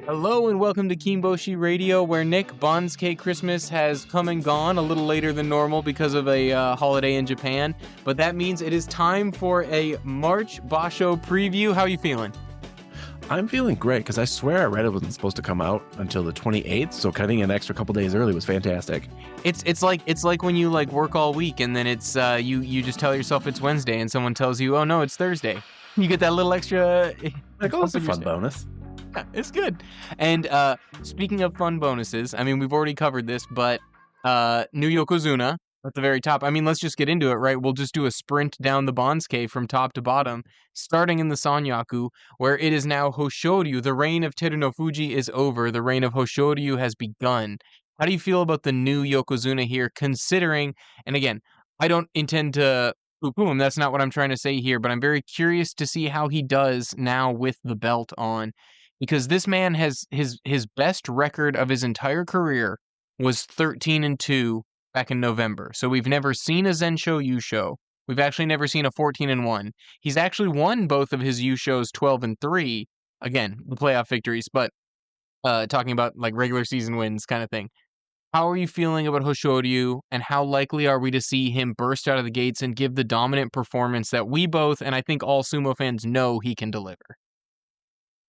Hello and welcome to Kimboshi Radio, where Nick Banzuke Christmas has come and gone a little later than normal because of a holiday in Japan. But that means it is time for a March Basho preview. How are you feeling? I'm feeling great because I swear I read it wasn't supposed to come out until the 28th, so cutting an extra couple days early was fantastic. It's like when you work all week and then it's you just tell yourself it's Wednesday and someone tells you, oh no, it's Thursday. You get that little extra. Like, oh, it's a fun bonus. Yeah, it's good. And speaking of fun bonuses, I mean, we've already covered this, but new Yokozuna at the very top. I mean, let's just get into it, right? We'll just do a sprint down the Banzuke from top to bottom, starting in the Sanyaku, where it is now Hoshoryu. The reign of Takerufuji is over. The reign of Hoshoryu has begun. How do you feel about the new Yokozuna here, considering, and again, I don't intend to poo-poo him, that's not what I'm trying to say here, but I'm very curious to see how he does now with the belt on. Because this man has his best record of his entire career was 13-2 back in November. So we've never seen a Zensho Yusho. We've actually never seen a 14-1. He's actually won both of his Yushos 12-3. Again, the playoff victories, but talking about regular season wins kind of thing. How are you feeling about Hoshoryu, and how likely are we to see him burst out of the gates and give the dominant performance that we both, and I think all sumo fans, know he can deliver?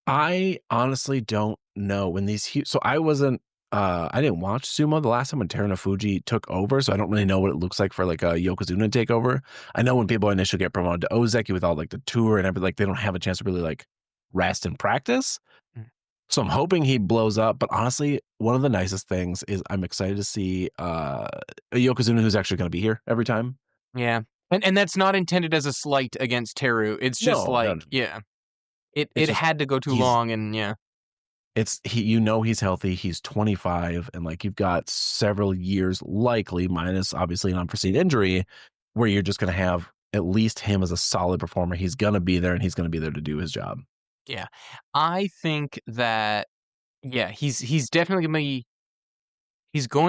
I honestly don't know when these so I didn't watch sumo the last time when Takerufuji took over, so I don't really know what it looks like for a Yokozuna takeover. I know when people initially get promoted to Ozeki with all the tour and everything, they don't have a chance to really rest and practice. So I'm hoping he blows up, but honestly, one of the nicest things is I'm excited to see a Yokozuna who's actually going to be here every time. Yeah. And that's not intended as a slight against Teru. It's just No. yeah. It It's just, had to go too long, and yeah. It's he's healthy, he's 25, and you've got several years likely, minus obviously an unforeseen injury, where you're just going to have at least him as a solid performer. He's going to be there, and he's going to be there to do his job. Yeah. I think that, yeah, he's definitely going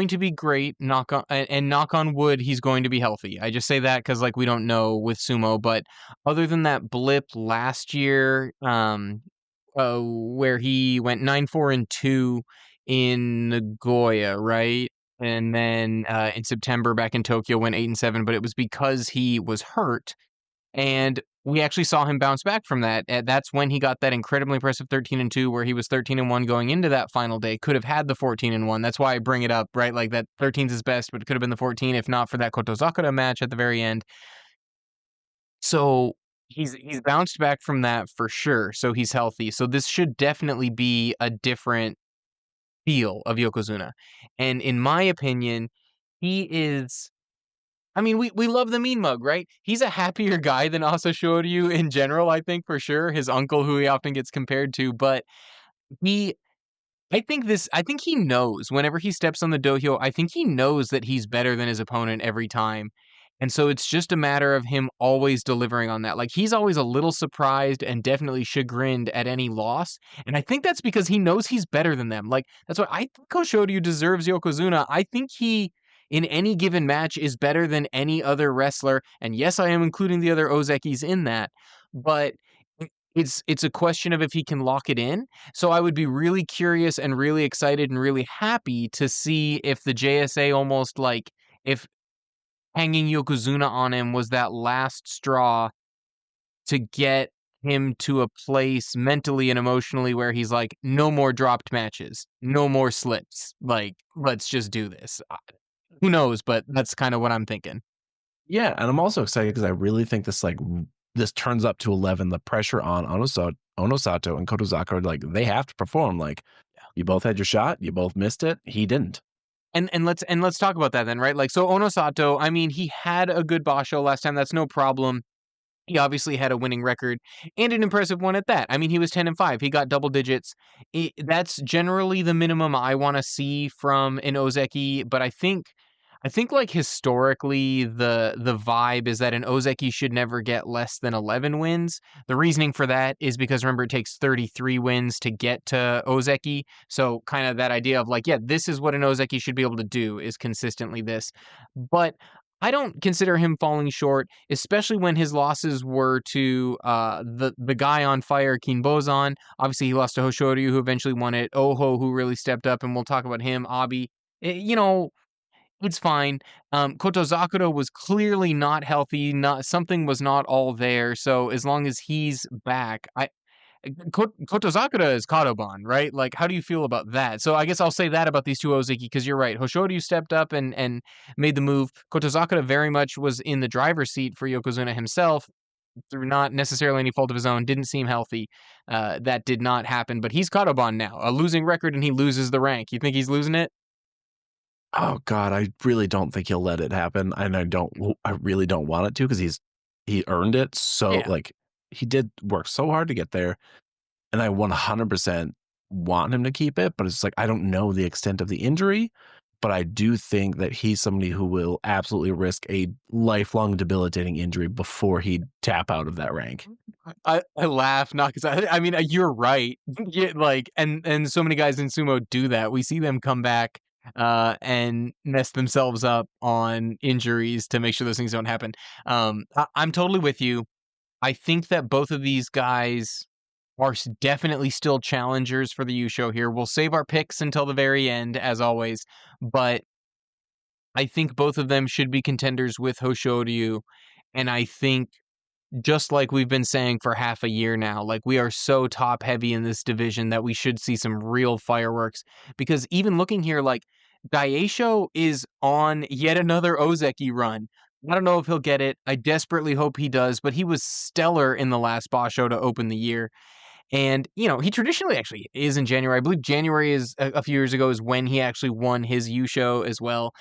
to be great, knock on wood, he's going to be healthy. I just say that because we don't know with sumo, but other than that blip last year, where he went 9-4-2 in Nagoya, right? And then in September back in Tokyo went 8-7, but it was because he was hurt. And we actually saw him bounce back from that. That's when he got that incredibly impressive 13-2, where he was 13-1 going into that final day. Could have had the 14-1. That's why I bring it up, right? That 13's his best, but it could have been the 14 if not for that Kotozakura match at the very end. So he's bounced back from that for sure. So he's healthy. So this should definitely be a different feel of Yokozuna. And in my opinion, he is... I mean, we love the mean mug, right? He's a happier guy than Hoshoryu in general, I think, for sure. His uncle, who he often gets compared to, but I think he knows whenever he steps on the dohyo, I think he knows that he's better than his opponent every time. And so it's just a matter of him always delivering on that. He's always a little surprised and definitely chagrined at any loss. And I think that's because he knows he's better than them. That's why I think Hoshoryu deserves Yokozuna. I think he, in any given match, is better than any other wrestler. And yes, I am including the other Ozekis in that. But it's a question of if he can lock it in. So I would be really curious and really excited and really happy to see if the JSA almost if hanging Yokozuna on him was that last straw to get him to a place mentally and emotionally where he's no more dropped matches, no more slips. Let's just do this. Who knows, but that's kind of what I'm thinking. Yeah, and I'm also excited because I really think this turns up to 11. The pressure on Onosato and Kotozakura, they have to perform. You both had your shot, you both missed it. He didn't. And let's talk about that then, right? So Onosato, I mean, he had a good basho last time. That's no problem. He obviously had a winning record and an impressive one at that. I mean, he was 10-5. He got double digits. That's generally the minimum I want to see from an Ozeki, but I think historically the vibe is that an Ozeki should never get less than 11 wins. The reasoning for that is because, remember, it takes 33 wins to get to Ozeki. So kind of that idea of yeah, this is what an Ozeki should be able to do, is consistently this. But I don't consider him falling short, especially when his losses were to the guy on fire, Kinbozan. Obviously, he lost to Hoshoryu, who eventually won it. Oho, who really stepped up, and we'll talk about him. Abi, you know, it's fine. Kotozakura was clearly not healthy. Not something was not all there. So as long as he's back, Kotozakura is Kadoban, right? Like, how do you feel about that? So I guess I'll say that about these two Ozeki, because you're right. Hoshoryu stepped up and made the move. Kotozakura very much was in the driver's seat for Yokozuna himself through not necessarily any fault of his own. Didn't seem healthy. That did not happen, but he's Kadoban now. A losing record, and he loses the rank. You think he's losing it? Oh god, I really don't think he'll let it happen, and I really don't want it to because he earned it. So Yeah. like he did work so hard to get there, and I 100% want him to keep it, but it's like I don't know the extent of the injury, but I do think that he's somebody who will absolutely risk a lifelong debilitating injury before he tap out of that rank. I laugh, not because I mean, you're right. Yeah, like, and so many guys in sumo do that. We see them come back, and mess themselves up on injuries to make sure those things don't happen. I'm totally with you. I think that both of these guys are definitely still challengers for the U show here. We'll save our picks until the very end, as always, but I think both of them should be contenders with Hoshoryu, and I think just like we've been saying for half a year now, like we are so top heavy in this division that we should see some real fireworks. Because even looking here, like Daisho is on yet another Ozeki run. I don't know if he'll get it. I desperately hope he does, but he was stellar in the last Basho to open the year. And, he traditionally actually is in January. I believe January is a few years ago is when he actually won his U show as well.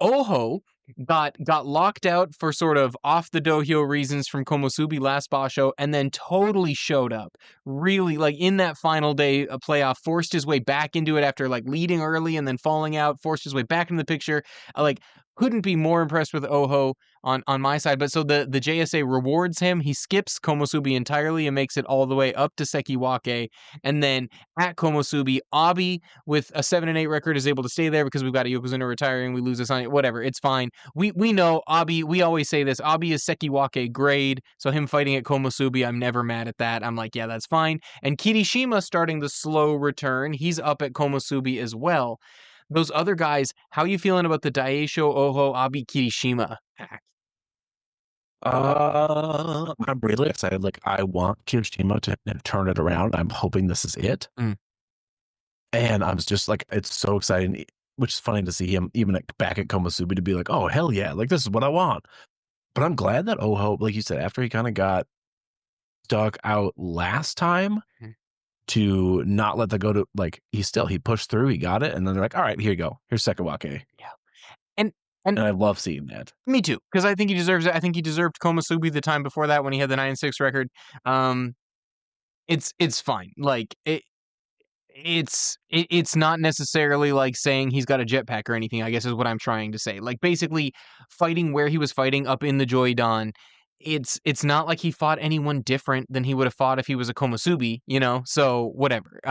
Oho got locked out for sort of off the dohyo reasons from Komusubi last Basho, and then totally showed up. Really, like in that final day playoff, forced his way back into it after like leading early and then falling out, forced his way back into the picture. Like couldn't be more impressed with Oho on my side. But so the JSA rewards him. He skips Komusubi entirely and makes it all the way up to Sekiwake. And then at Komusubi, Abi with a 7-8 record is able to stay there because we've got a Yokozuna retiring. We lose a Sanya, whatever. It's fine. We know Abi, we always say this. Abi is Sekiwake grade. So him fighting at Komusubi, I'm never mad at that. I'm like, yeah, that's fine. And Kirishima starting the slow return. He's up at Komusubi as well. Those other guys, how are you feeling about the Daisho, Oho, Abi, Kirishima pack? I'm really excited. Like I want Kirishima to turn it around. I'm hoping this is it. Mm. And I was just like, it's so exciting, which is funny to see him even back at Komusubi to be like, oh, hell yeah, like this is what I want. But I'm glad that Oho, like you said, after he kind of got stuck out last time Mhm. to not let that go to like, he pushed through, he got it. And then they're like, all right, here you go. Here's Sekawake. Yeah. And and And I love seeing that. me too, because I think he deserves it. I think he deserved Komusubi the time before that when he had the 9-6 record. Um, it's fine. Like it's not necessarily like saying he's got a jetpack or anything, I guess is what I'm trying to say. Like basically fighting where he was fighting up in the Joidan, it's not like he fought anyone different than he would have fought if he was a Komusubi. So whatever.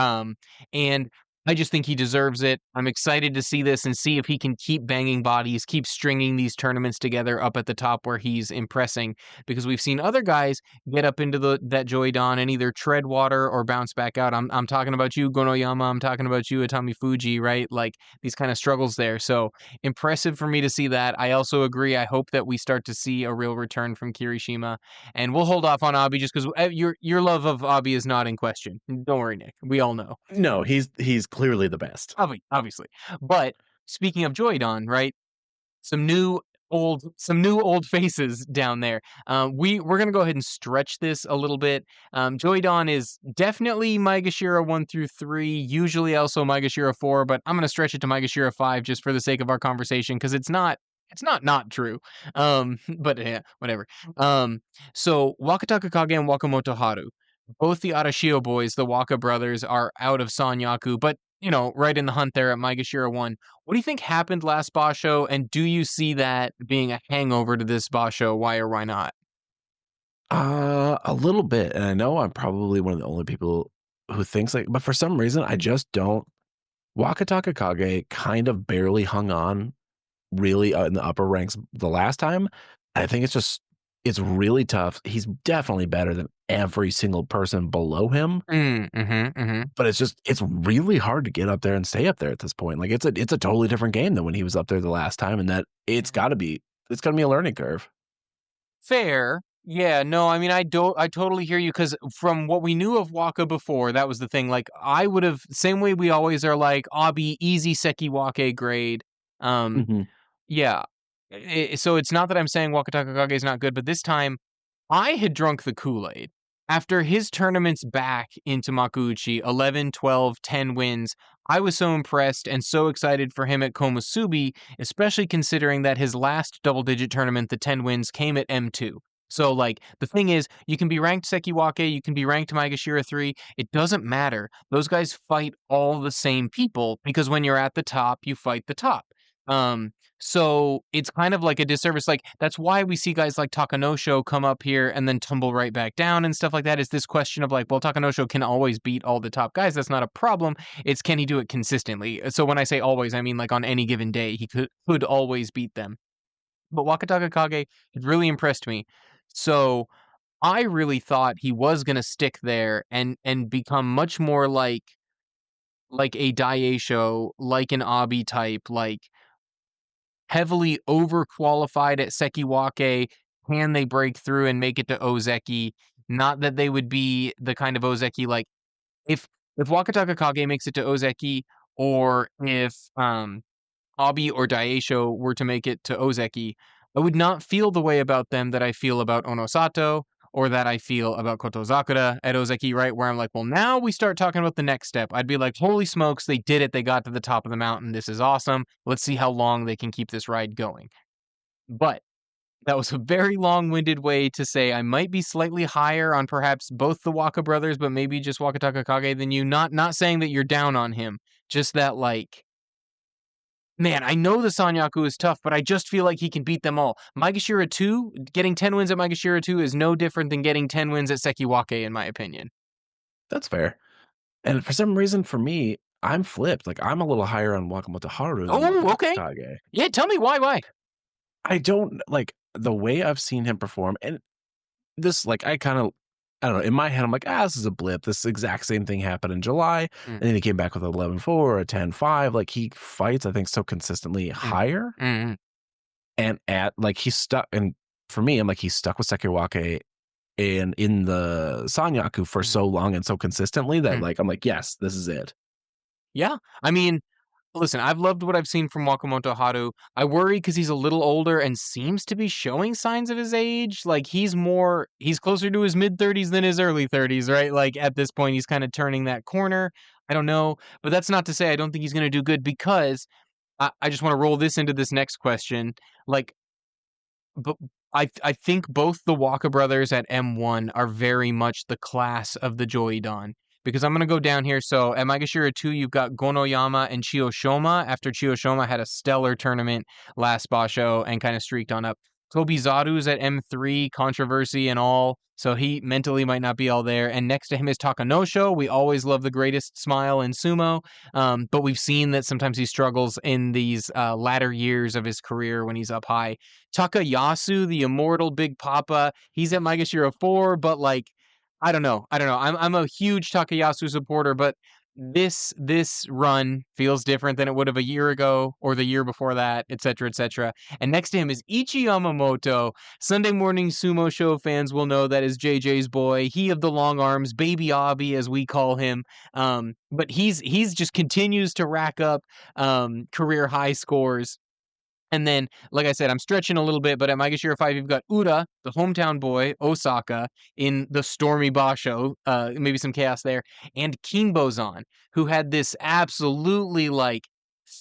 And I just think he deserves it. I'm excited to see this and see if he can keep banging bodies, keep stringing these tournaments together up at the top where he's impressing, because we've seen other guys get up into that Joidan and either tread water or bounce back out. I'm talking about you, Gonoyama. I'm talking about you, Atami Fuji, right? Like these kind of struggles there. So impressive for me to see that. I also agree. I hope that we start to see a real return from Kirishima, and we'll hold off on Abi just because your love of Abi is not in question. Don't worry, Nick. We all know, No, he's clearly the best. obviously. But speaking of Joidan, right? Some new old faces down there. We're gonna go ahead and stretch this a little bit. Joy is definitely Maegashira 1 through 3, usually also Maegashira 4, but I'm gonna stretch it to Maegashira 5 just for the sake of our conversation because it's not true. But yeah, whatever. So Wakataka Kage and Wakamoto Haru, both the Arashio boys, the Waka brothers, are out of Sanyaku, but right in the hunt there at Maegashira 1. What do you think happened last Basho, and do you see that being a hangover to this Basho? Why or why not? A little bit, and I know I'm probably one of the only people who thinks like, but for some reason, I just don't. Wakataka Kage kind of barely hung on really in the upper ranks the last time. I think it's really tough. He's definitely better than every single person below him, Mhm. but it's really hard to get up there and stay up there at this point. Like it's a totally different game than when he was up there the last time, and that it's gonna be a learning curve. Fair. Yeah, no, I mean, I totally hear you because from what we knew of Waka before, that was the thing. Like, I would have same way we always are like, Abi, easy Sekiwake grade. Um, Mhm. yeah. So it's not that I'm saying Wakatakakage is not good, but this time I had drunk the Kool-Aid. After his tournaments back into Makuuchi, 11, 12, 10 wins, I was so impressed and so excited for him at Komusubi, especially considering that his last double-digit tournament, the 10 wins, came at M2. So, like, the thing is, you can be ranked Sekiwake, you can be ranked Maegashira 3, it doesn't matter. Those guys fight all the same people because when you're at the top, you fight the top. Um, so it's kind of like a disservice. Like that's why we see guys like Takanosho come up here and then tumble right back down and stuff like that. Is this question of like, well, Takanosho can always beat all the top guys. That's not a problem. It's can he do it consistently? So when I say always, I mean like on any given day, he could always beat them. But Wakataka Kage had really impressed me. So I really thought he was gonna stick there and become much more like a Daisho, like an Abi type, like heavily overqualified at Sekiwake. Can they break through and make it to Ozeki? Not that they would be the kind of Ozeki like if Wakataka Kage makes it to Ozeki, or if Abi or Daisho were to make it to Ozeki, I would not feel the way about them that I feel about Onosato or that I feel about Kotozakura at Ozeki, right? Where I'm like, well, now we start talking about the next step. I'd be like, holy smokes, they did it. They got to the top of the mountain. This is awesome. Let's see how long they can keep this ride going. But that was a very long-winded way to say I might be slightly higher on perhaps both the Waka brothers, but maybe just Wakataka Kage than you. Not saying that you're down on him, just that like man, I know the Sanyaku is tough, but I just feel like he can beat them all. Maegashira 2, getting 10 wins at Maegashira 2 is no different than getting 10 wins at Sekiwake, in my opinion. That's fair. And for some reason, for me, I'm flipped. Like I'm a little higher on Wakamoto Haru than Oh, Wakataka okay. Kage. Yeah, tell me why? I don't like the way I've seen him perform, and this like I don't know, in my head, I'm like, this is a blip. This exact same thing happened in July. Mm, And then he came back with 11-4 or a 10-5. Like he fights, I think, so consistently mm, higher. mm, And at like he's stuck. And for me, I'm like, he's stuck with Sekiwake and in the Sanyaku for mm, so long and so consistently that mm. like, I'm like, yes, this is it. Yeah, I mean, listen, I've loved what I've seen from Wakamoto Haru. I worry because he's a little older and seems to be showing signs of his age. Like he's closer to his mid 30s than his early 30s, right? Like at this point, he's kind of turning that corner. I don't know, but that's not to say I don't think he's going to do good because I just want to roll this into this next question. Like, but I think both the Waka brothers at M1 are very much the class of the Joidan. Because I'm gonna go down here. So at Maegashira 2, you've got Gonoyama and Chiyoshoma after Chiyoshoma had a stellar tournament last Basho and kind of streaked on up. Tobizaru's at M3, controversy and all. So he mentally might not be all there. And next to him is Takanosho. We always love the greatest smile in sumo. But we've seen that sometimes he struggles in these latter years of his career when he's up high. Takayasu, the immortal Big Papa, he's at Maegashira 4, but like, I don't know. I'm a huge Takayasu supporter, but this run feels different than it would have a year ago or the year before that, etc., etc. And next to him is Ichi Yamamoto. Sunday morning sumo show fans will know that is JJ's boy. He of the long arms, Baby Abi as we call him. But he's just continues to rack up career high scores. And then, like I said, I'm stretching a little bit, but at Maegashira 5, you've got Ura, the hometown boy, Osaka, in the Stormy Basho, maybe some chaos there, and Kinbozan, who had this absolutely, like,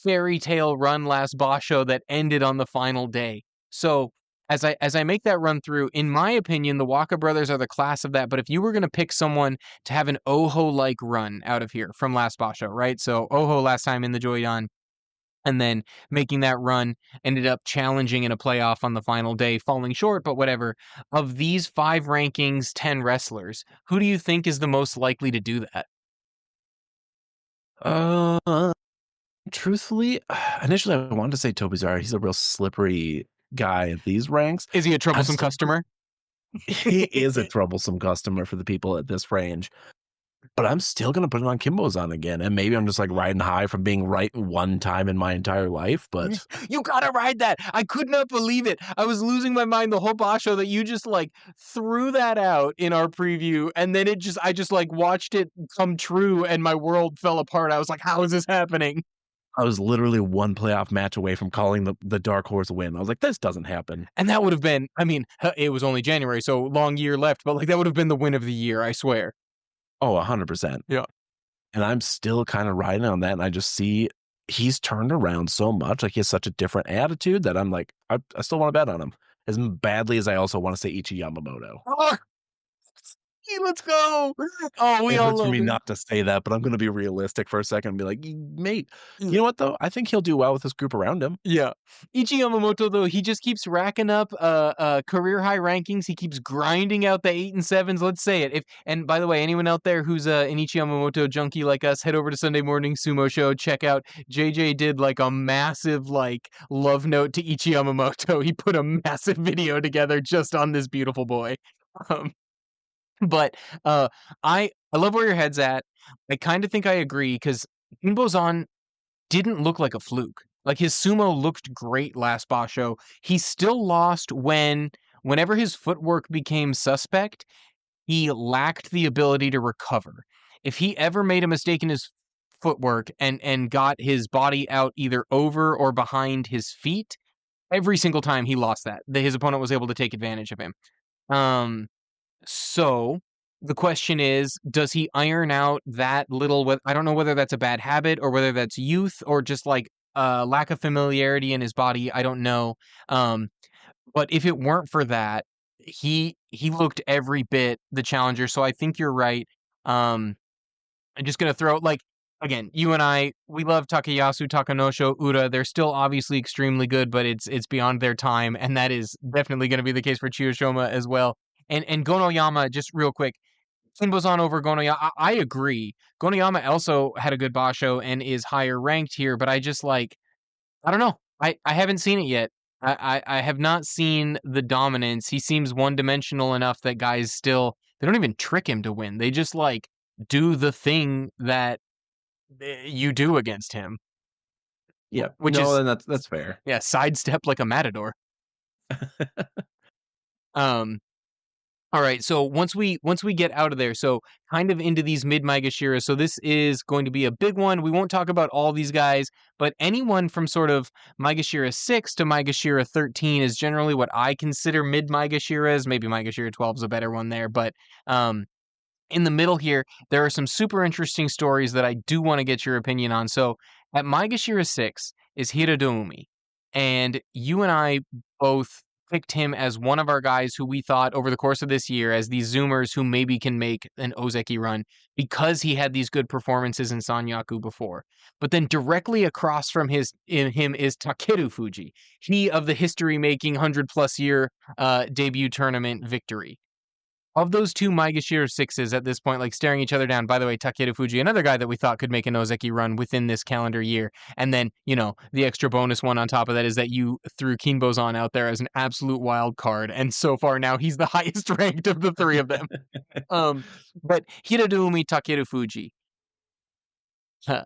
fairy tale run last Basho that ended on the final day. So, as I make that run through, in my opinion, the Waka brothers are the class of that, but if you were gonna pick someone to have an Oho-like run out of here from last Basho, right? So, Oho last time in the Joidan, and then making that run, ended up challenging in a playoff on the final day, falling short, but whatever. Of these 5 rankings, 10 wrestlers, who do you think is the most likely to do that? Uh, Truthfully, initially I wanted to say Tobizar. He's a real slippery guy at these ranks. Is he a I'm troublesome still customer? he is a troublesome customer for the people at this range, but I'm still gonna put it on Kimbozan again, and maybe I'm just, like, riding high from being right one time in my entire life, but You gotta ride that. I could not believe it. I was losing my mind the whole basho that you just like threw that out in our preview, and then I just like watched it come true, and my world fell apart. I was like, how is this happening? I was literally one playoff match away from calling the dark horse win. I was like, "This doesn't happen." And that would have been, I mean, it was only January, so long year left, but like that would have been the win of the year, I swear. Oh, 100%. Yeah. And I'm still kinda riding on that, and I just see he's turned around so much, like, he has such a different attitude that I'm like, I still wanna bet on him, as badly as I also wanna say Ichi Yamamoto. Oh, let's go. Oh, we It all hurts for love me him. not to say that, but I'm gonna be realistic for a second and be like, Mate, Mm, you know what, though? I think he'll do well with this group around him." yeah. Ichi Yamamoto, though, he just keeps racking up career high rankings. He keeps grinding out the 8 and 7s. Let's say it. If and by the way, anyone out there who's an Ichi Yamamoto junkie like us, head over to Sunday Morning Sumo Show. Check out JJ did like a massive like love note to Ichi Yamamoto. He put a massive video together just on this beautiful boy. Um, but I love where your head's at. I kind of think I agree because Kinbozan didn't look like a fluke. Like his sumo looked great last Basho. He still lost whenever his footwork became suspect, he lacked the ability to recover. If he ever made a mistake in his footwork and got his body out either over or behind his feet, every single time he lost that. His opponent was able to take advantage of him. Um so the question is, does he iron out that little? I don't know whether that's a bad habit or whether that's youth or just like lack of familiarity in his body. I don't know. Um, but if it weren't for that, he looked every bit the challenger. So I think you're right. I'm just gonna throw like again, you and I, we love Takayasu, Takanosho, Ura. They're still obviously extremely good, but it's beyond their time, and that is definitely going to be the case for Chiyoshima as well. And Gonoyama, just real quick, Kinbozan over Gonoyama. I agree. Gonoyama also had a good basho and is higher ranked here, but I just like I don't know. I haven't seen it yet. I have not seen the dominance. He seems one dimensional enough that guys still they don't even trick him to win. They just like do the thing that you do against him, Yeah. which No, is and that's fair. yeah, sidestep like a matador. Um, all right, so once we get out of there, so kind of into these mid Maegashira. So this is going to be a big one. We won't talk about all these guys, but anyone from sort of Maegashira 6 to Maegashira 13 is generally what I consider mid Maegashiras. Maybe Maegashira 12 is a better one there, but um in the middle here, there are some super interesting stories that I do want to get your opinion on. So at Maegashira 6 is Hiradoumi. And you and I both picked him as one of our guys who we thought over the course of this year as these Zoomers who maybe can make an Ozeki run because he had these good performances in Sanyaku before. But then directly across from him is Takerufuji, he of the history-making 100-plus year debut tournament victory. Of those two Maegashira sixes at this point, like staring each other down, by the way, Takerufuji, another guy that we thought could make an Ozeki run within this calendar year. And then, the extra bonus one on top of that is that you threw Kinbozan out there as an absolute wild card. And so far now he's the highest ranked of the three of them. Um, but Hiradoumi Takerufuji. Huh.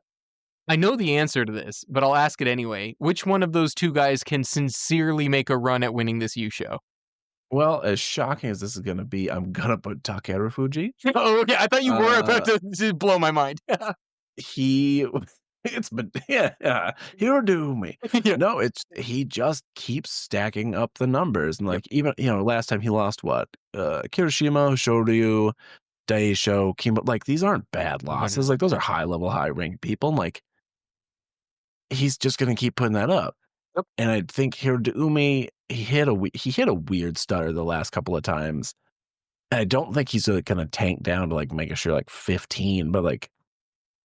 I know the answer to this, but I'll ask it anyway. Which one of those two guys can sincerely make a run at winning this U show? Well, as shocking as this is gonna be, I'm gonna put Takerufuji. Oh, okay. I thought you were about Uh, to blow my mind. he it's but yeah, he'll do me. Yeah. No, it's he just keeps stacking up the numbers, and, Yep. like, even, last time he lost what? Kirishima, Hoshoryu, Daisho, Kimo, like, these aren't bad Oh, losses, no. like, those are high level, high ranked people, and, like, he's just gonna keep putting that up. Yep. And I think Hirudumi, he hit a weird stutter the last couple of times. And I don't think he's gonna tank down to, like, making sure, like, 15, but, like,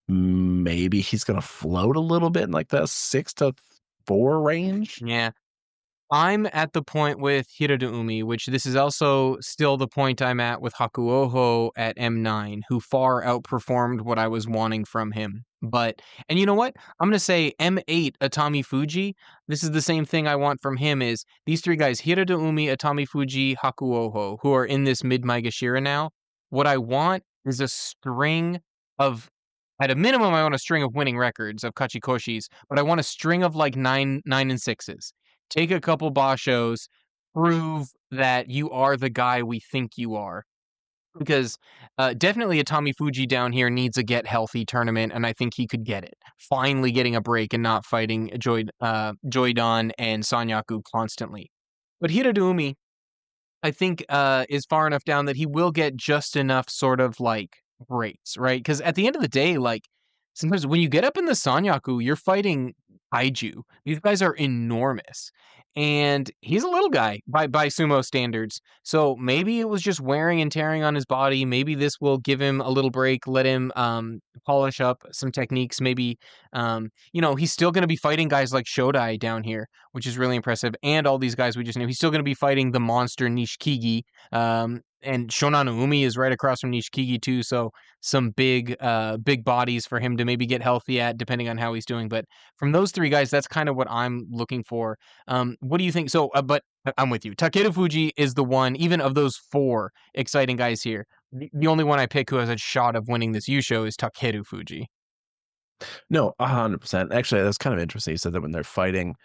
maybe he's gonna float a little bit in, like, the 6 to 4 range? Yeah. I'm at the point with Hiradoumi, which this is also still the point I'm at with Hakuoho at M9, who far outperformed what I was wanting from him. But, and you know what? I'm going to say M8 Atami Fuji. This is the same thing I want from him is these three guys, Hiradoumi, Atami Fuji, Hakuoho, who are in this mid Maegashira now. What I want is a string of, at a minimum, I want a string of winning records of Kachikoshis, but I want a string of like nine and sixes. Take a couple bashos, prove that you are the guy we think you are. Because definitely a Tommy Fuji down here needs a get healthy tournament, and I think he could get it. Finally getting a break and not fighting Joidon and Sanyaku constantly. But Hiradumi, I think, is far enough down that he will get just enough sort of like breaks, right? Because at the end of the day, like sometimes when you get up in the Sanyaku, you're fighting kaiju. These guys are enormous, and he's a little guy by sumo standards. So maybe it was just wearing and tearing on his body. Maybe this will give him a little break, let him polish up some techniques. Maybe he's still going to be fighting guys like Shodai down here, which is really impressive. And all these guys we just knew. He's still going to be fighting the monster Nishikigi. And Shonano Umi is right across from Nishikigi too. So some big bodies for him to maybe get healthy at, depending on how he's doing. But from those three guys, that's kind of what I'm looking for. What do you think? So, but I'm with you. Takerufuji is the one, even of those four exciting guys here. The only one I pick who has a shot of winning this Yusho is Takerufuji. No, 100%. Actually, that's kind of interesting. You said that when they're fighting,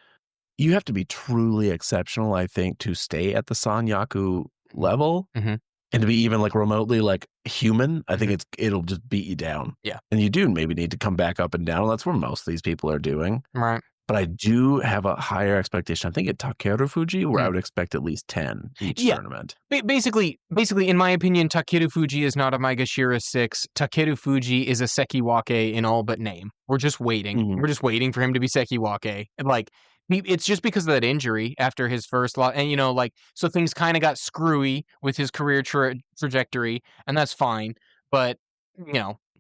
you have to be truly exceptional, I think, to stay at the Sanyaku level Mm-hmm. and to be even like remotely like human. I think Mhm. it'll just beat you down. Yeah. And you do maybe need to come back up and down. And that's where most of these people are doing. Right. But I do have a higher expectation. I think at Takerufuji, where I Mm. would expect at least 10 each Yeah. tournament. Basically, in my opinion, Takerufuji is not a Maegashira 6. Takerufuji is a Sekiwake in all but name. We're just waiting. Mhm. We're just waiting for him to be Sekiwake. And like, it's just because of that injury after his first lot. And, so things kind of got screwy with his career trajectory, and that's fine. But,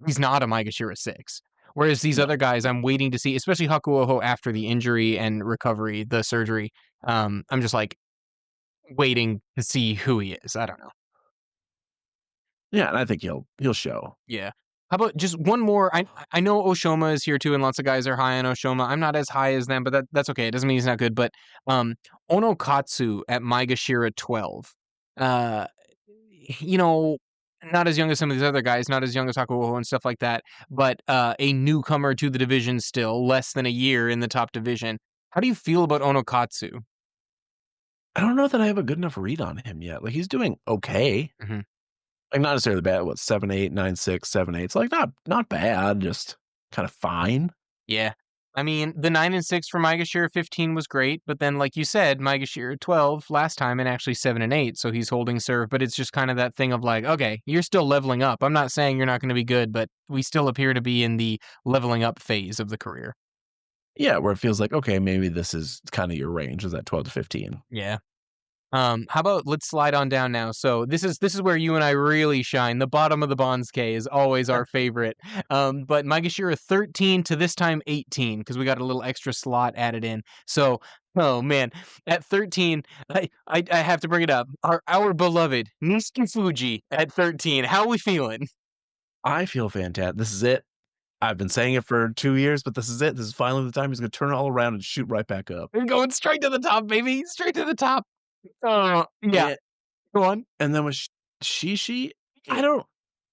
he's not a Maegashira 6. Whereas these No. other guys, I'm waiting to see, especially Hakuoho after the injury and recovery, the surgery. I'm just like, waiting to see who he is. I don't know. Yeah, and I think he'll show. Yeah. How about just one more? I know Oshoma is here too, and lots of guys are high on Oshoma. I'm not as high as them, but that's okay. It doesn't mean he's not good. But Onokatsu at Maegashira 12. Uh, you know, not as young as some of these other guys, not as young as Hakuoho and stuff like that, but a newcomer to the division still, less than a year in the top division. How do you feel about Onokatsu? I don't know that I have a good enough read on him yet. Like he's doing okay. Mhm. Like not necessarily bad. What 7.8, 9.6, 7.8. It's like not bad, just kind of fine. Yeah. I mean, the 9 and 6 for Maegashira 15 was great, but then like you said, Maegashira 12 last time and actually 7 and 8, so he's holding serve, but it's just kind of that thing of like, okay, you're still leveling up. I'm not saying you're not going to be good, but we still appear to be in the leveling up phase of the career. Yeah, where it feels like, okay, maybe this is kind of your range, is that 12 to 15. Yeah. How about let's slide on down now. So this is where you and I really shine. The bottom of the Banzuke is always our favorite. But Maegashira 13 to this time 18 because we got a little extra slot added in. So oh man, at 13, I have to bring it up. Our beloved Nishiki Fuji at 13. How are we feeling? I feel fantastic. This is it. I've been saying it for 2 years, but this is it. This is finally the time he's going to turn it all around and shoot right back up. We're going straight to the top, baby. Straight to the top. Oh yeah. And, Go on. and then with Shishi, I don't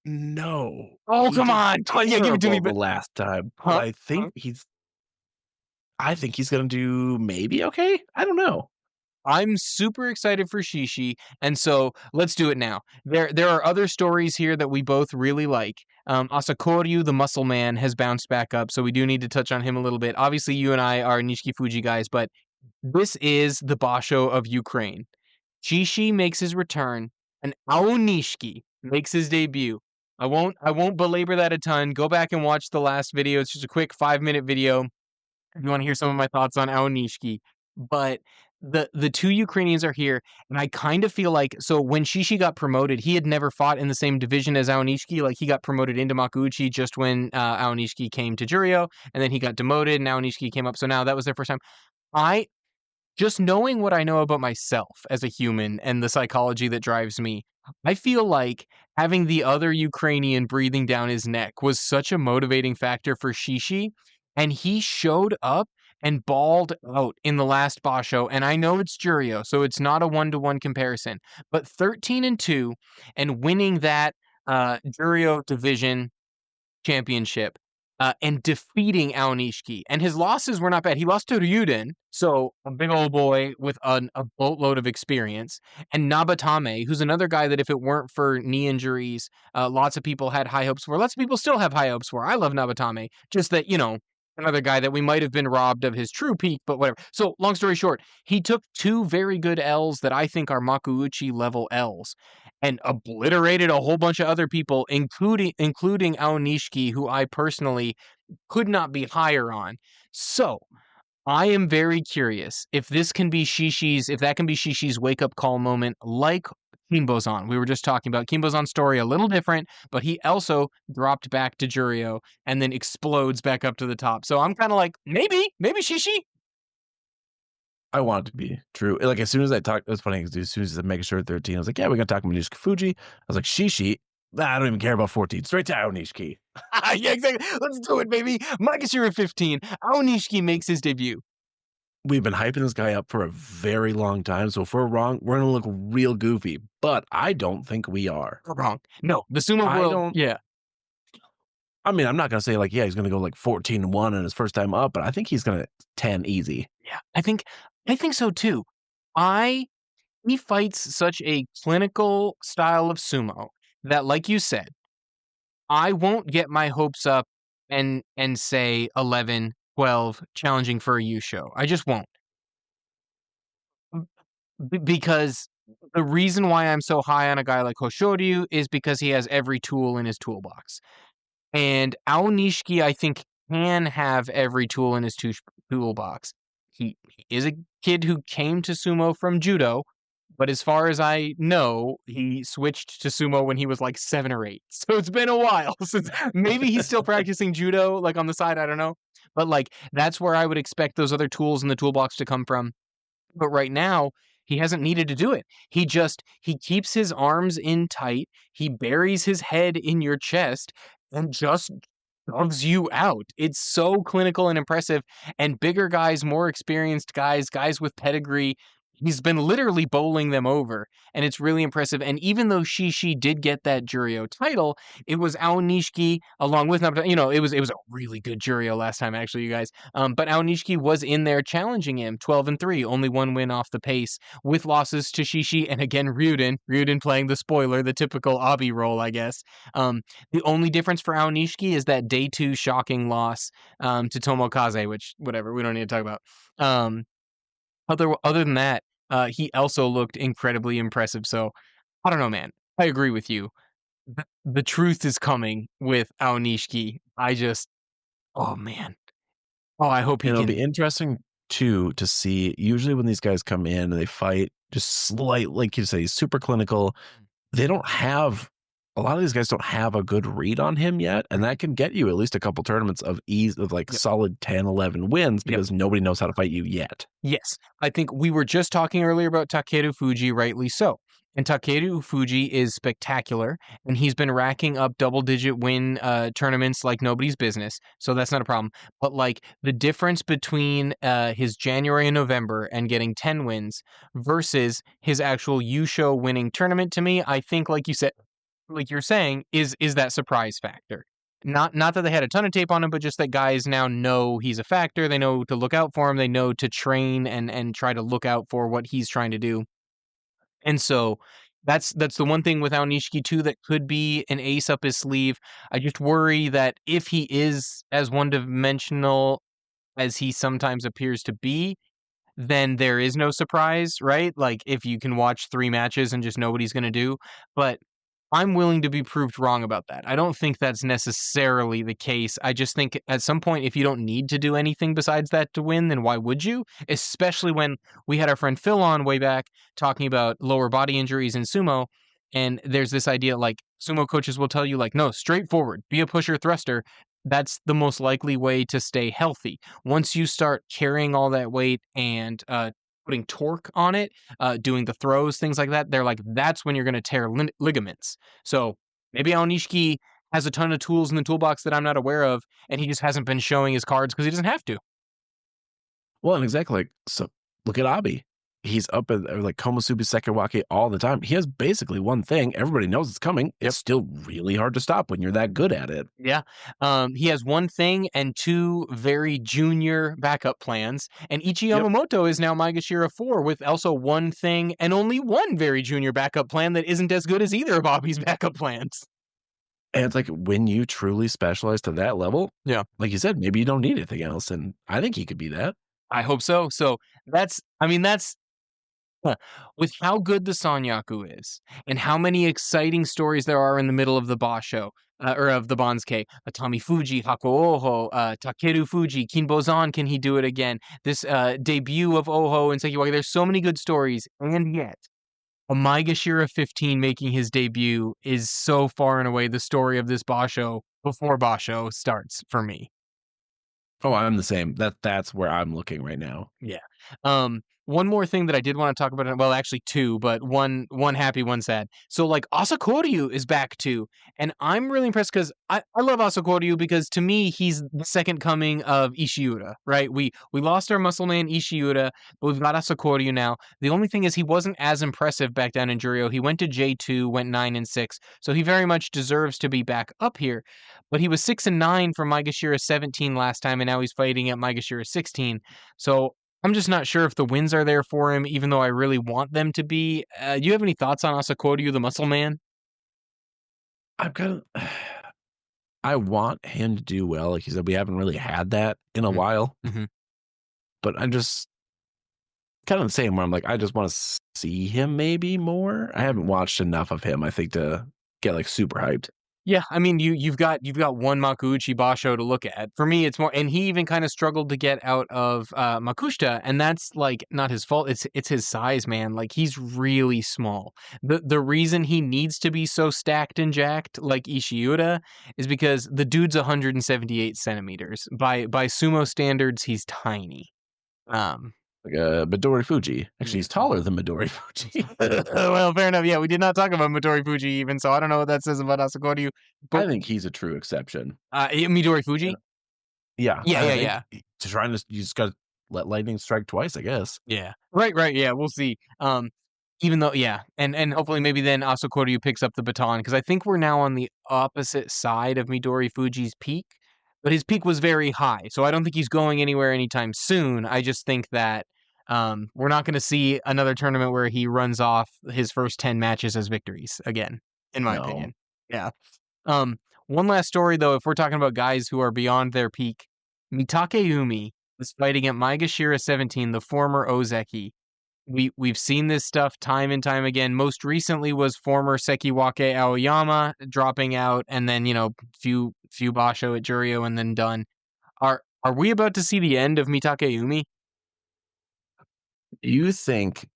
know. Oh He come did on. Come on. Yeah, give it to me. terrible the But last time, but huh? I think he's going to do maybe okay. I don't know. I'm super excited for Shishi, and so let's do it now. There are other stories here that we both really like. Asakoryu, the muscle man, has bounced back up, so we do need to touch on him a little bit. Obviously, you and I are Nishiki Fuji guys, but this is the Basho of Ukraine. Shishi makes his return, and Aonishiki makes his debut. I won't belabor that a ton. Go back and watch the last video. It's just a quick 5-minute video if you want to hear some of my thoughts on Aonishiki. But the two Ukrainians are here, and I kind of feel like so when Shishi got promoted, he had never fought in the same division as Aonishiki. Like he got promoted into Makuuchi just when Aonishiki came to Juryo, and then he got demoted, and Aonishiki came up. So now that was their first time. I just knowing what I know about myself as a human and the psychology that drives me, I feel like having the other Ukrainian breathing down his neck was such a motivating factor for Shishi, and he showed up and balled out in the last Basho, and I know it's Juryo, so it's not a one-to-one comparison, but 13-2 and winning that Juryo division championship, and defeating Aonishiki. And his losses were not bad. He lost to Ryuden, so a big old boy with a boatload of experience, and Nabatame, who's another guy that if it weren't for knee injuries, lots of people had high hopes for. Lots of people still have high hopes for. I love Nabatame, just that, another guy that we might have been robbed of his true peak, but whatever. So long story short, he took two very good L's that I think are Makuuchi level L's and obliterated a whole bunch of other people, including Aonishiki, who I personally could not be higher on. So I am very curious if that can be Shishi's wake up call moment, like Kimbozan. We were just talking about Kimbozan's story, a little different, but he also dropped back to Juryo and then explodes back up to the top. So I'm kind of like, maybe Shishi. I want it to be true. Like, as soon as I talked, it was funny because as soon as I make sure 13, I was like, yeah, we're going to talk Maegashira. I was like, Shishi, I don't even care about 14. Straight to Aonishiki. Yeah, exactly. Let's do it, baby. Maegashira 15. Aonishiki makes his debut. We've been hyping this guy up for a very long time. So if we're wrong, we're going to look real goofy. But I don't think we are. We're wrong. No, the Sumo world. Yeah. I mean, I'm not going to say like, yeah, he's going to go like 14-1 in his first time up, but I think he's going to 10 easy. Yeah, I think so too. He fights such a clinical style of sumo that, like you said, I won't get my hopes up and say 11, 12, challenging for a U show. I just won't. Because the reason why I'm so high on a guy like Hoshoryu is because he has every tool in his toolbox. And Aonishiki, I think, can have every tool in his toolbox. He is a kid who came to sumo from judo, but as far as I know, he switched to sumo when he was like 7 or 8. So it's been a while since maybe he's still practicing judo, like on the side, I don't know. But like that's where I would expect those other tools in the toolbox to come from. But right now, he hasn't needed to do it. He keeps his arms in tight, he buries his head in your chest and just dogs you out. It's so clinical and impressive, and bigger guys, more experienced guys with pedigree, he's been literally bowling them over, and it's really impressive. And even though Shishi did get that Juryo title, it was Aonishiki along with it was a really good Juryo last time, actually, you guys. But Aonishiki was in there challenging him, 12-3, only one win off the pace, with losses to Shishi and again Ryuden playing the spoiler, the typical Abi role, I guess. The only difference for Aonishiki is that day 2 shocking loss to Tomokaze, which whatever, we don't need to talk about. Other than that, he also looked incredibly impressive. So I don't know, man. I agree with you. The truth is coming with Aonishiki. Oh man. Oh, I hope he And it'll can. be interesting too to see. Usually when these guys come in and they fight, just slight, like you say, super clinical. They don't have a lot of these guys don't have a good read on him yet, and that can get you at least a couple tournaments of ease of like Yep. solid 10, 11 wins because Yep. nobody knows how to fight you yet. Yes. I think we were just talking earlier about Takerufuji, rightly so. And Takerufuji is spectacular, and he's been racking up double-digit win tournaments like nobody's business, so that's not a problem. But like the difference between his January and November and getting 10 wins versus his actual Yusho winning tournament, to me, I think, like you said, like you're saying, is that surprise factor. Not that they had a ton of tape on him, but just that guys now know he's a factor. They know to look out for him. They know to train and try to look out for what he's trying to do. And so that's the one thing with Aonishiki too that could be an ace up his sleeve. I just worry that if he is as one-dimensional as he sometimes appears to be, then there is no surprise, right? Like if you can watch 3 matches and just know what he's going to do. But I'm willing to be proved wrong about that. I don't think that's necessarily the case. I just think at some point, if you don't need to do anything besides that to win, then why would you? Especially when we had our friend Phil on way back talking about lower body injuries in sumo. And there's this idea like sumo coaches will tell you, like, no, straightforward, be a pusher thruster. That's the most likely way to stay healthy. Once you start carrying all that weight and putting torque on it, doing the throws, things like that, they're like, that's when you're going to tear ligaments. So maybe Aonishiki has a ton of tools in the toolbox that I'm not aware of, and he just hasn't been showing his cards because he doesn't have to. Well, and exactly, like, so look at Abi. He's up at, like, Komusubi Sekawake all the time. He has basically one thing. Everybody knows it's coming. Yep. It's still really hard to stop when you're that good at it. Yeah. He has one thing and two very junior backup plans. And Ichi Yep. Yamamoto is now Maegashira 4 with also one thing and only one very junior backup plan that isn't as good as either of Bobby's backup plans. And it's like when you truly specialize to that level, Yeah. like you said, maybe you don't need anything else. And I think he could be that. I hope so. So that's huh, with how good the Sanyaku is and how many exciting stories there are in the middle of the Basho, or of the Banzuke. Fuji, Hako Takerufuji, Kinbozan, can he do it again? This debut of Oho and Sekiwagi, there's so many good stories, and yet a Maegashira 15 making his debut is so far and away the story of this Basho before Basho starts for me. Oh, I'm the same. That's where I'm looking right now. Yeah. One more thing that I did want to talk about, well, actually two, but one happy, one sad. So like Asakoryu is back too, and I'm really impressed because I love Asakoryu because to me he's the second coming of Ishiura, right? We lost our muscle man Ishiura, but we've got Asakoryu now. The only thing is he wasn't as impressive back down in Juryo. He went to J2, went 9-6, so he very much deserves to be back up here. But he was 6-9 from Maegashira 17 last time, and now he's fighting at Maegashira 16. So I'm just not sure if the wins are there for him, even though I really want them to be. Do you have any thoughts on Asakoryu, the Muscle Man? I've got I want him to do well. Like you said, we haven't really had that in a Mhm, while, mhm. but I'm just kind of the same where I'm like, I just want to see him maybe more. I haven't watched enough of him, I think, to get like super hyped. Yeah, I mean, you've got one Makuuchi Basho to look at. For me, it's more, and he even kind of struggled to get out of Makushita, and that's like not his fault. It's his size, man. Like he's really small. The reason he needs to be so stacked and jacked like Ishiura is because the dude's 178 centimeters. By sumo standards, he's tiny. Um, Like Midori Fuji. Actually, yeah. he's taller than Midori Fuji. Well, fair enough. Yeah, we did not talk about Midori Fuji even, so I don't know what that says about Asakoryu. But I think he's a true exception. Midori And Fuji? yeah, Yeah, I yeah, think yeah. to trying to you just got to let lightning strike twice, I guess. Yeah. Right, right, yeah, we'll see. Even though yeah, and hopefully maybe then Asakoryu picks up the baton because I think we're now on the opposite side of Midori Fuji's peak, but his peak was very high, so I don't think he's going anywhere anytime soon. I just think that, we're not gonna see another tournament where he runs off his first 10 matches as victories again, in my No. opinion. Yeah. Um, One last story though, if we're talking about guys who are beyond their peak, Mitakeumi was fighting at Maegashira 17, the former Ozeki. We've seen this stuff time and time again. Most recently was former Sekiwake Aoyama dropping out, and then few basho at Juryo and then done. Are we about to see the end of Mitakeumi? Do you think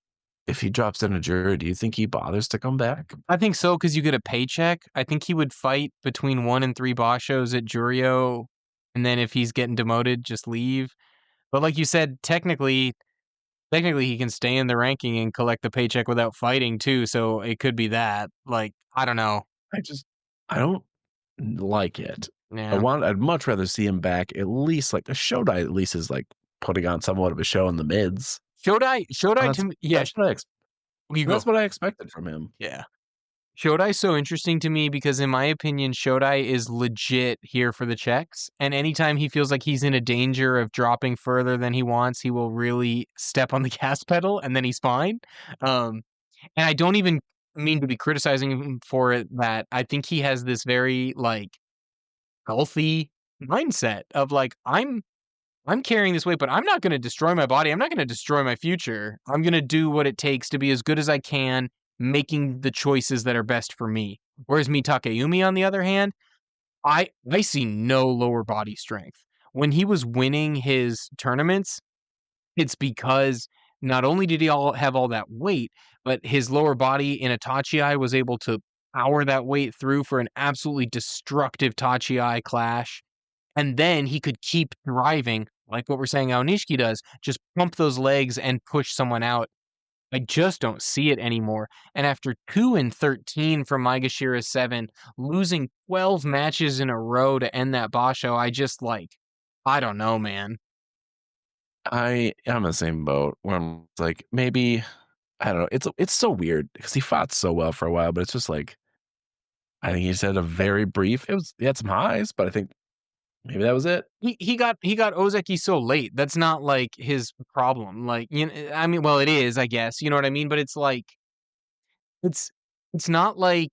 if he drops down a jury, do you think he bothers to come back? I think so because you get a paycheck. I think he would fight between 1 and 3 bashos at Juryo, and then if he's getting demoted, just leave. But like you said, technically he can stay in the ranking and collect the paycheck without fighting too, so it could be that. Like, I don't know. I just I don't like it. Yeah. I'd much rather see him back at least like a Shodai at least is like putting on somewhat of a show in the mids. Shodai And to me, yeah, you go. that's what I expected from him. Yeah. Shodai's so interesting to me because in my opinion, Shodai is legit here for the checks, and anytime he feels like he's in a danger of dropping further than he wants, he will really step on the gas pedal, and then he's fine. Um, and I don't even mean to be criticizing him for it, that I think he has this very, like, healthy mindset of, like, I'm carrying this weight, but I'm not gonna destroy my body. I'm not gonna destroy my future. I'm gonna do what it takes to be as good as I can, making the choices that are best for me. Whereas Takayumi, on the other hand, I see no lower body strength. When he was winning his tournaments, it's because not only did he all have all that weight, but his lower body in a Tachi was able to power that weight through for an absolutely destructive Tachi clash, and then he could keep driving like what we're saying Aonishiki does, just pump those legs and push someone out. I just don't see it anymore. And after 2-13 from Maegashira 7, losing 12 matches in a row to end that Basho, I just like, I don't know, man. I am in the same boat where I'm like, maybe I don't know. It's so weird because he fought so well for a while, but it's just like I think he just had a very brief. It was he had some highs, but I think maybe that was it. He got Ozeki so late. That's not like his problem. Like, I mean, well, it is, I guess. You know what I mean? But it's like it's it's not like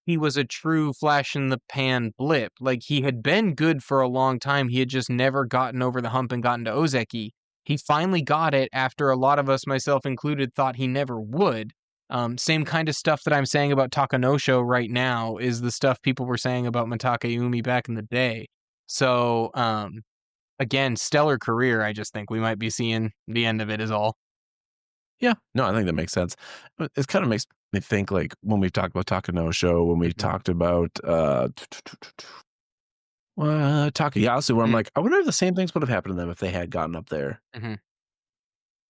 he was a true flash in the pan blip. Like, he had been good for a long time. He had just never gotten over the hump and gotten to Ozeki. He finally got it after a lot of us, myself included, thought he never would. Same kind of stuff that I'm saying about Takanosho right now is the stuff people were saying about Matake Umi back in the day. So, again, stellar career. I just think we might be seeing the end of it is all. Yeah, no, I think that makes sense. But it kind of makes me think like when we've talked about Takano when we've Mhm. talked about Takayasu, where I'm Mm, like, I wonder if the same things would have happened to them if they had gotten up there. mhm.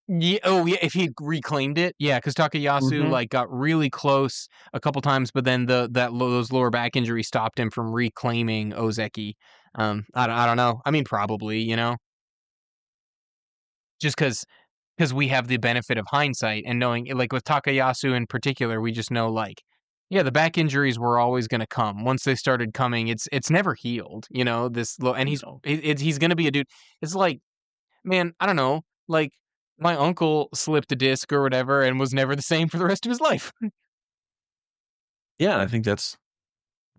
Yeah, oh, yeah, if he had reclaimed it, yeah, because Takayasu, Hmm. like, got really close a couple times, but then those lower back injuries stopped him from reclaiming Ozeki. I don't know. I mean, probably, just because we have the benefit of hindsight and knowing like, with Takayasu in particular, we just know, like, yeah, the back injuries were always gonna come. Once they started coming, it's never healed, this low and No. he's gonna be a dude. It's like, man, I don't know, like, my uncle slipped a disc or whatever and was never the same for the rest of his life. Yeah, I think that's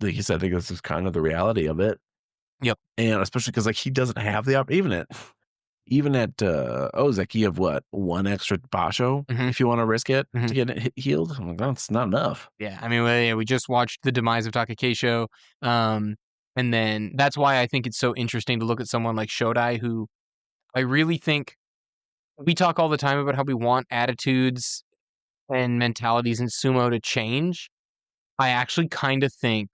like you said, I think this is kind of the reality of it. Yep. And especially because like he doesn't have the even at Ozeki, you have what, one extra basho Mhm, if you want to risk it to mhm. get it healed. I'm like, that's not enough. Yeah, I mean, yeah, we just watched the demise of Takakeisho, um, and then that's why I think it's so interesting to look at someone like Shodai, who I really think we talk all the time about how we want attitudes and mentalities in sumo to change. I actually kinda think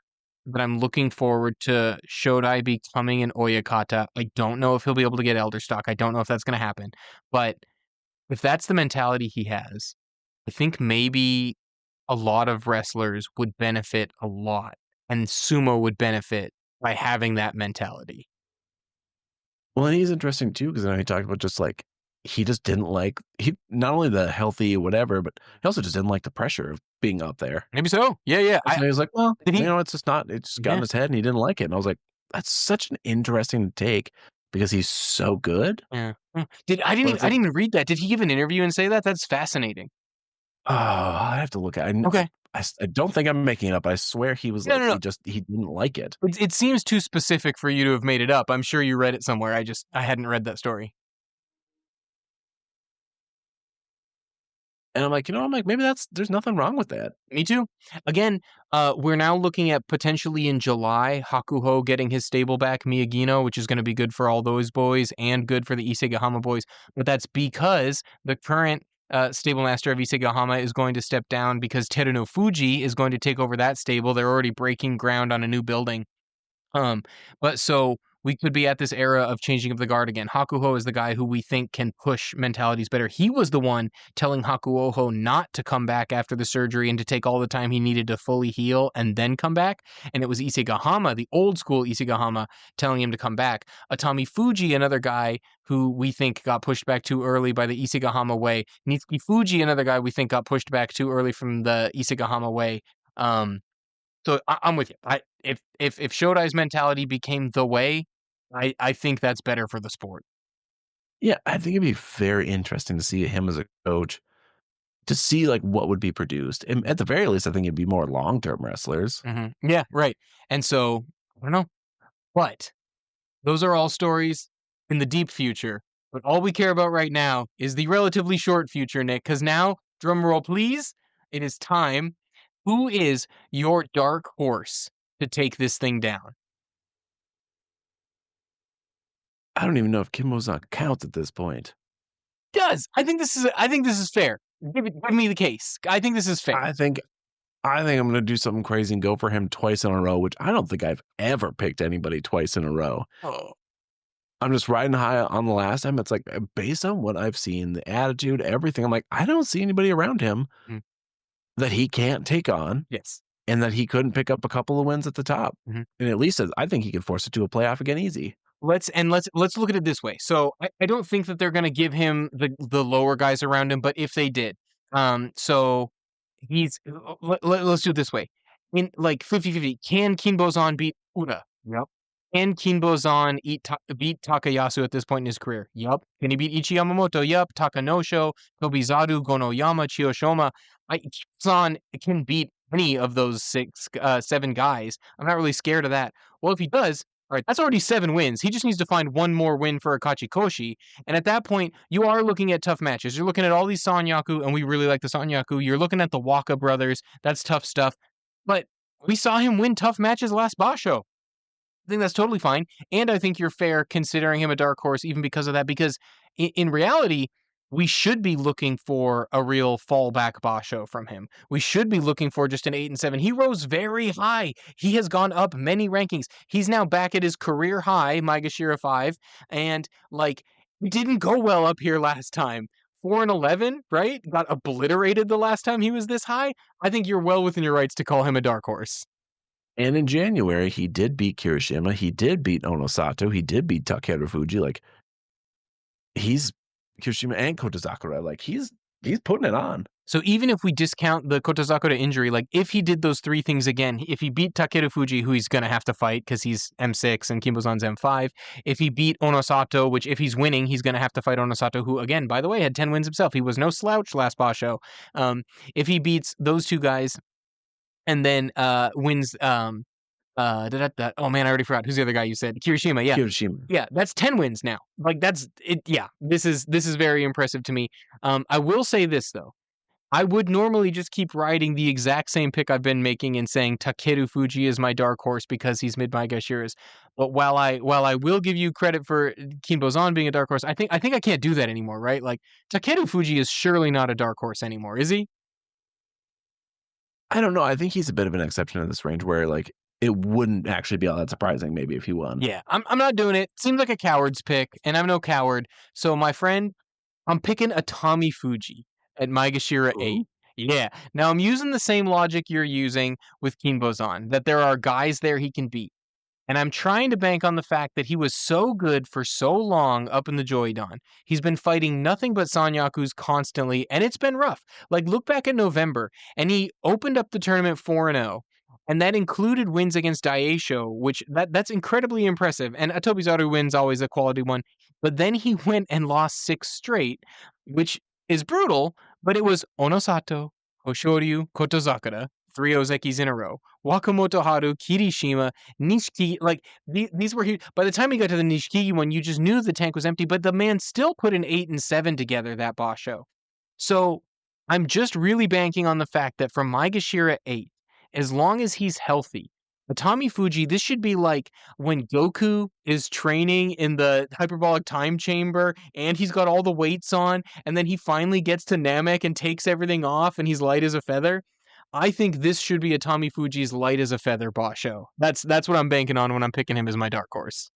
that I'm looking forward to Shodai becoming an Oyakata. I don't know if he'll be able to get Elder Stock, I don't know if that's gonna happen, but if that's the mentality he has, I think maybe a lot of wrestlers would benefit a lot, and sumo would benefit by having that mentality. Well, and he's interesting too because I know he talked about just like he just didn't like he not only the healthy whatever, but he also just didn't like the pressure of being up there. Maybe so. Yeah, yeah. And so he was like, well, Did he it's just not. It just got in Yeah, his head and he didn't like it. And I was like, that's such an interesting take because he's so good. yeah. Did I didn't But even it's I like, didn't even read that. Did he give an interview and say that? That's fascinating. oh, I have to look at. Okay. I don't think I'm making it up. I swear he was No, like no, no. he didn't like it. It seems too specific for you to have made it up. I'm sure you read it somewhere. I hadn't read that story. And I'm like, maybe there's nothing wrong with that. Me too. Again, we're now looking at potentially in July, Hakuho getting his stable back, Miyagino, which is going to be good for all those boys and good for the Isegahama boys. But that's because the current stable master of Isegahama is going to step down because Terunofuji is going to take over that stable. They're already breaking ground on a new building. Um, but so we could be at this era of changing of the guard again. Hakuho is the guy who we think can push mentalities better. He was the one telling Hakuoho not to come back after the surgery and to take all the time he needed to fully heal and then come back. And it was Isegahama, the old school Isegahama, telling him to come back. Atami Fuji, another guy who we think got pushed back too early by the Isegahama way. Nitsuki Fuji, another guy we think got pushed back too early from the Isegahama way. So I'm with you. If Shodai's mentality became the way, I think that's better for the sport. Yeah, I think it'd be very interesting to see him as a coach to see like what would be produced. And at the very least, I think it'd be more long term wrestlers. Yeah, right. And so I don't know, but those are all stories in the deep future. But all we care about right now is the relatively short future, Nick. Because now, drum roll, please. It is time. Who is your dark horse to take this thing down? I don't even know if Kimbo's counts at this point. Does I think this is fair. Give me the case. I think this is fair. I think I think I'm gonna do something crazy and go for him twice in a row, which I don't think I've ever picked anybody twice in a row. Oh. I'm just riding high on the last time. It's like, based on what I've seen, the attitude, everything, I'm like, I don't see anybody around him Mhm. that he can't take on Yes. and that he couldn't pick up a couple of wins at the top. Mhm. And at least I think he could force it to a playoff again easy. Let's look at it this way. So I don't think that they're gonna give him the lower guys around him, but if they did, so he's let's do it this way. In like 50-50, can Kinbozan beat Uda? Yep. Can Kinbozan beat Takayasu at this point in his career? Yup. Can he beat Ichi Yamamoto? Yup. Takanosho, Tobizaru, Gonoyama, Chiyoshima. Kinbozan can beat any of those 7 guys. I'm not really scared of that. Well, if he does, all right, that's already 7 wins. He just needs to find one more win for Akachikoshi. And at that point, you are looking at tough matches. You're looking at all these Sanyaku, and we really like the Sanyaku. You're looking at the Waka brothers. That's tough stuff. But we saw him win tough matches last Basho. I think that's totally fine. And I think you're fair considering him a dark horse even because of that. Because in reality, we should be looking for a real fallback Basho from him. We should be looking for just an 8 and 7. He rose very high. He has gone up many rankings. He's now back at his career high, Maegashira 5, and like didn't go well up here last time. 4 and 11, right? Got obliterated the last time he was this high. I think you're well within your rights to call him a dark horse. And in January, he did beat Kirishima. He did beat Onosato. He did beat Takerufuji. Like, he's Kirishima and Kotozakura. Like, he's putting it on. So even if we discount the Kotozakura injury, like if he did those 3 things again, if he beat Takerufuji, who he's going to have to fight because he's M6 and Kimbozan's M5, if he beat Onosato, which if he's winning, he's going to have to fight Onosato, who again, by the way, had 10 wins himself. He was no slouch last Basho. If he beats those 2 guys and then wins oh man, I already forgot. Who's the other guy you said? Kirishima, yeah. Kirishima. Yeah, that's 10 wins now. Like that's it. Yeah, this is very impressive to me. I will say this though. I would normally just keep riding the exact same pick I've been making and saying Takerufuji is my dark horse because he's mid Maegashira's. But while I will give you credit for Kinbozan being a dark horse, I think I can't do that anymore, right? Like Takerufuji is surely not a dark horse anymore, is he? I don't know. I think he's a bit of an exception in this range where, like, it wouldn't actually be all that surprising maybe if he won. Yeah, I'm not doing it. Seems like a coward's pick, and I'm no coward. So my friend, I'm picking a Tommy Fuji at Maegashira 8. Ooh. Yeah. Now I'm using the same logic you're using with Kinbozan, that there are guys there he can beat. And I'm trying to bank on the fact that he was so good for so long up in the Joidan. He's been fighting nothing but Sanyakus constantly, and it's been rough. Like, look back at November, and he opened up the tournament 4-0. And that included wins against Daisho, which that's incredibly impressive. And a Tobizaru win's always a quality one. But then he went and lost 6 straight, which is brutal, but it was Onosato, Hoshoryu, Kotozakura, 3 Ozekis in a row. Wakamoto Haru, Kirishima, Nishiki, like these were huge. By the time he got to the Nishiki one, you just knew the tank was empty, but the man still put an 8 and 7 together that boss show. So I'm just really banking on the fact that from Maegashira 8, as long as he's healthy, Atami Fuji, this should be like when Goku is training in the hyperbolic time chamber and he's got all the weights on, and then he finally gets to Namek and takes everything off and he's light as a feather. I think this should be Atami Fuji's light as a feather boss show. That's what I'm banking on when I'm picking him as my dark horse.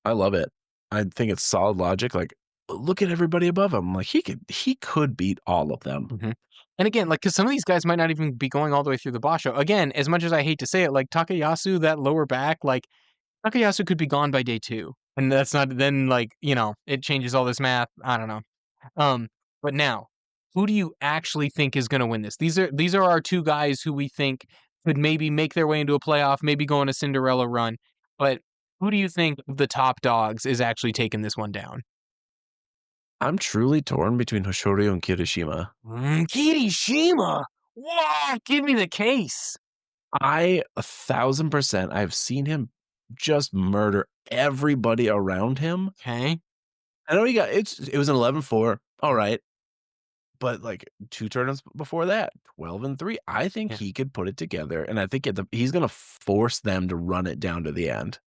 I love it. I think it's solid logic. Like, look at everybody above him. Like, he could beat all of them. Mm-hmm. And again, like, because some of these guys might not even be going all the way through the boss show. Again, as much as I hate to say it, like Takayasu, that lower back, like Takayasu could be gone by day 2, and that's not then like it changes all this math. I don't know. But now, who do you actually think is going to win this? These are our 2 guys who we think could maybe make their way into a playoff, maybe go on a Cinderella run. But who do you think of the top dogs is actually taking this one down? I'm truly torn between Hoshoryu and Kirishima. Kirishima! Wow, give me the case. 1,000%. I've seen him just murder everybody around him. Okay. I know it was an 11-4. All right. But like 2 tournaments before that, 12-3. I think Yeah. he could put it together. And I think he's going to force them to run it down to the end.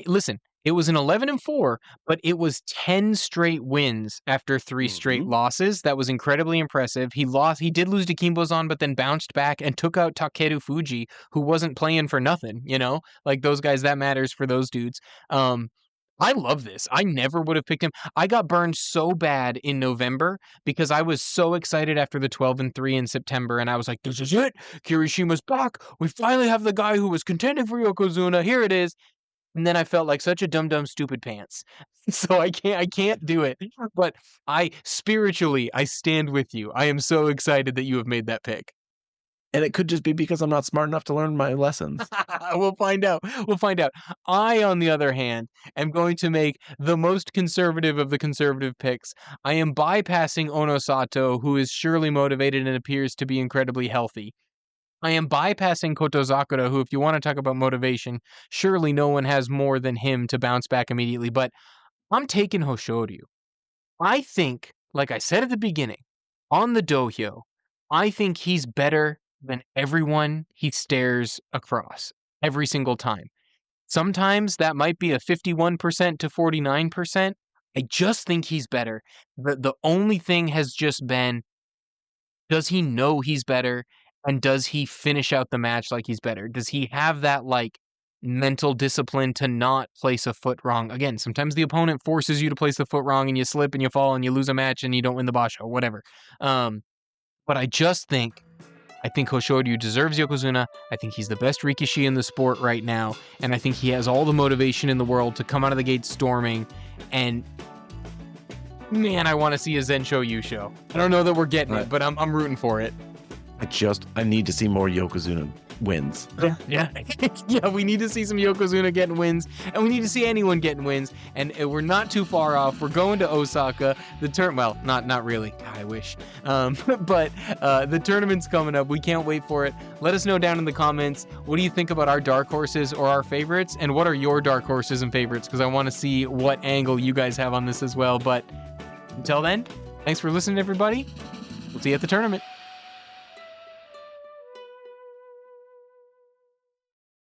Listen, it was an 11-4, but it was 10 straight wins after 3 straight Mhm. losses. That was incredibly impressive. He did lose to Kinbozan, but then bounced back and took out Takerufuji, who wasn't playing for nothing, Like those guys, that matters for those dudes. I love this. I never would have picked him. I got burned so bad in November because I was so excited after the 12-3 in September, and I was like, "This is it. Kirishima's back. We finally have the guy who was contending for Yokozuna. Here it is." And then I felt like such a dumb stupid pants. So I can't do it. But spiritually, I stand with you. I am so excited that you have made that pick. And it could just be because I'm not smart enough to learn my lessons. We'll find out. We'll find out. I, on the other hand, am going to make the most conservative of the conservative picks. I am bypassing Onosato, who is surely motivated and appears to be incredibly healthy. I am bypassing Kotozakura, who, if you want to talk about motivation, surely no one has more than him to bounce back immediately. But I'm taking Hoshoryu. I think, like I said at the beginning, on the dohyo, I think he's better than everyone he stares across every single time. Sometimes that might be a 51% to 49%. I just think he's better. The only thing has just been, does he know he's better? And does he finish out the match like he's better? Does he have that, like, mental discipline to not place a foot wrong? Again, sometimes the opponent forces you to place the foot wrong and you slip and you fall and you lose a match and you don't win the basho, whatever. But I think Hoshoryu deserves Yokozuna. I think he's the best Rikishi in the sport right now. And I think he has all the motivation in the world to come out of the gate storming. And man, I want to see a Zensho Yusho. I don't know that we're getting it, but I'm rooting for it. I need to see more Yokozuna wins. Yeah. Yeah, we need to see some Yokozuna getting wins, and we need to see anyone getting wins, and we're not too far off. We're going to Osaka. Well, not really. God, I wish. But the tournament's coming up. We can't wait for it. Let us know down in the comments, what do you think about our dark horses or our favorites, and what are your dark horses and favorites, because I want to see what angle you guys have on this as well. But until then, thanks for listening, everybody. We'll see you at the tournament.